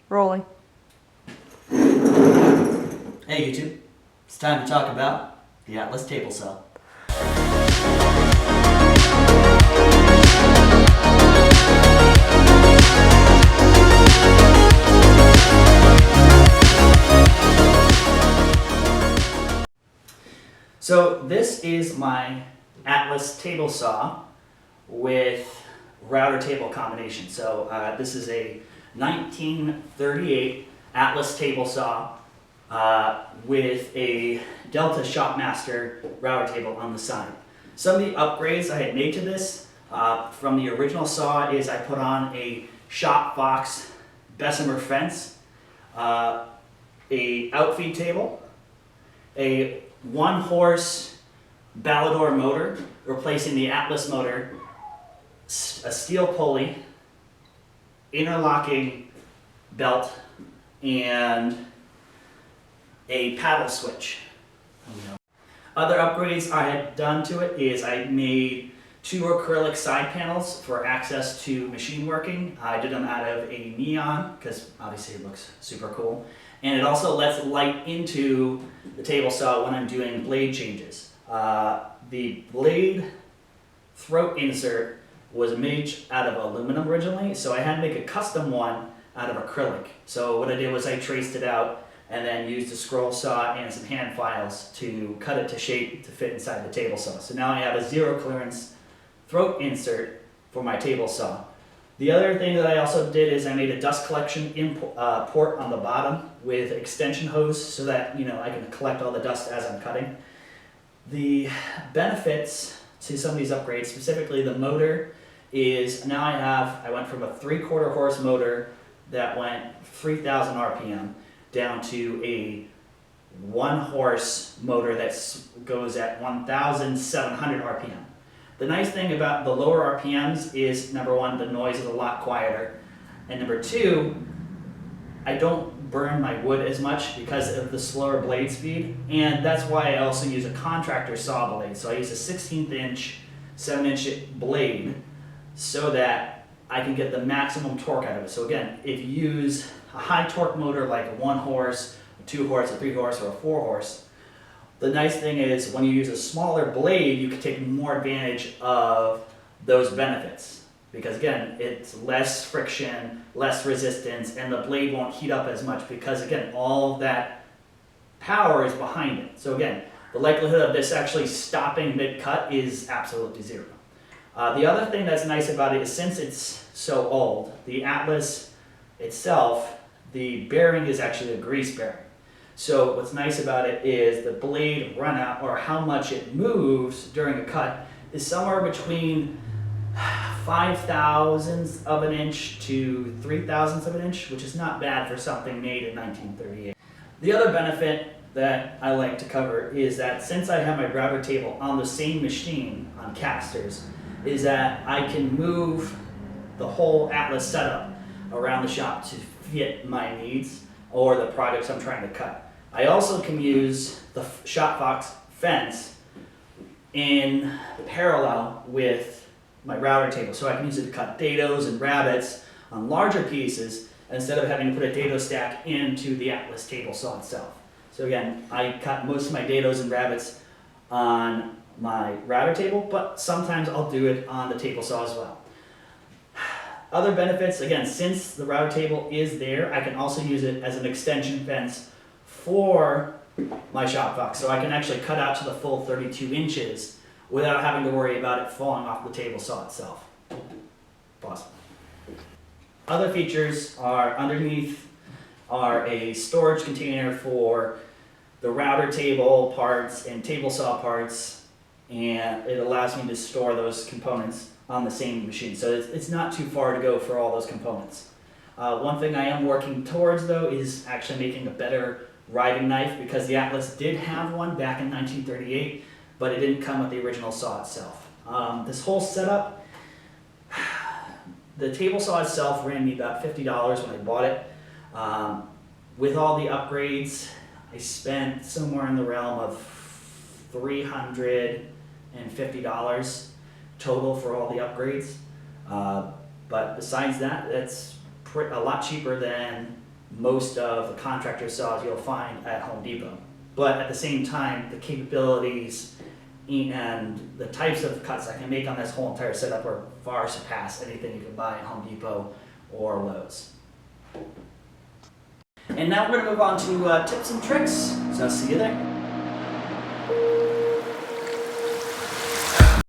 Rolling. Hey YouTube, it's time to talk about the Atlas table saw. So this is my Atlas table saw with router table combination. So this is a 1938 Atlas table saw with a Delta Shopmaster router table on the side. Some of the upgrades I had made to this from the original saw is I put on a Shopfox Bessemer fence, a outfeed table, a 1-horse Ballador motor replacing the Atlas motor, a steel pulley, interlocking belt, and a paddle switch. Other upgrades I had done to it is I made 2 acrylic side panels for access to machine working. I did them out of a neon because obviously it looks super cool. And it also lets light into the table saw when I'm doing blade changes. The blade throat insert was made out of aluminum originally, so I had to make a custom one out of acrylic. So what I did was I traced it out and then used a scroll saw and some hand files to cut it to shape to fit inside the table saw. So now I have a 0 clearance throat insert for my table saw. The other thing that I also did is I made a dust collection port on the bottom with extension hose so that I can collect all the dust as I'm cutting. The benefits to some of these upgrades, specifically the motor, is now I went from a 3/4 horse motor that went 3,000 RPM down to a 1-horse motor that goes at 1,700 RPM. The nice thing about the lower RPMs is, number one, the noise is a lot quieter, and number two, I don't burn my wood as much because of the slower blade speed, and that's why I also use a contractor saw blade. So I use a 16th inch, 7-inch blade so that I can get the maximum torque out of it. So again, if you use a high torque motor like a 1-horse, a 2-horse, a 3-horse, or a 4-horse, the nice thing is when you use a smaller blade, you can take more advantage of those benefits. Because again, it's less friction, less resistance, and the blade won't heat up as much because again, all of that power is behind it. So again, the likelihood of this actually stopping mid-cut is absolutely 0. The other thing that's nice about it is since it's so old, the Atlas itself, the bearing is actually a grease bearing. So what's nice about it is the blade runout, or how much it moves during a cut, is somewhere between 5/1000ths of an inch to 3/1000ths of an inch, which is not bad for something made in 1938. The other benefit that I like to cover is that since I have my router table on the same machine on casters, is that I can move the whole Atlas setup around the shop to fit my needs or the projects I'm trying to cut. I also can use the Shopfox fence in parallel with my router table. So I can use it to cut dados and rabbets on larger pieces instead of having to put a dado stack into the Atlas table saw itself. So again, I cut most of my dados and rabbets on my router table, but sometimes I'll do it on the table saw as well. Other benefits, again, since the router table is there, I can also use it as an extension fence for my Shopfox. So I can actually cut out to the full 32 inches without having to worry about it falling off the table saw itself. Awesome. Other features are underneath are a storage container for the router table parts and table saw parts, and it allows me to store those components on the same machine. So it's not too far to go for all those components. One thing I am working towards though is actually making a better riving knife, because the Atlas did have one back in 1938, but it didn't come with the original saw itself. This whole setup, the table saw itself ran me about $50 when I bought it. With all the upgrades, I spent somewhere in the realm of $350 total for all the upgrades. But besides that, that's a lot cheaper than most of the contractor saws you'll find at Home Depot. But at the same time, the capabilities and the types of cuts I can make on this whole entire setup are far surpass anything you can buy at Home Depot or Lowe's. And now we're going to move on to tips and tricks, so I'll see you there.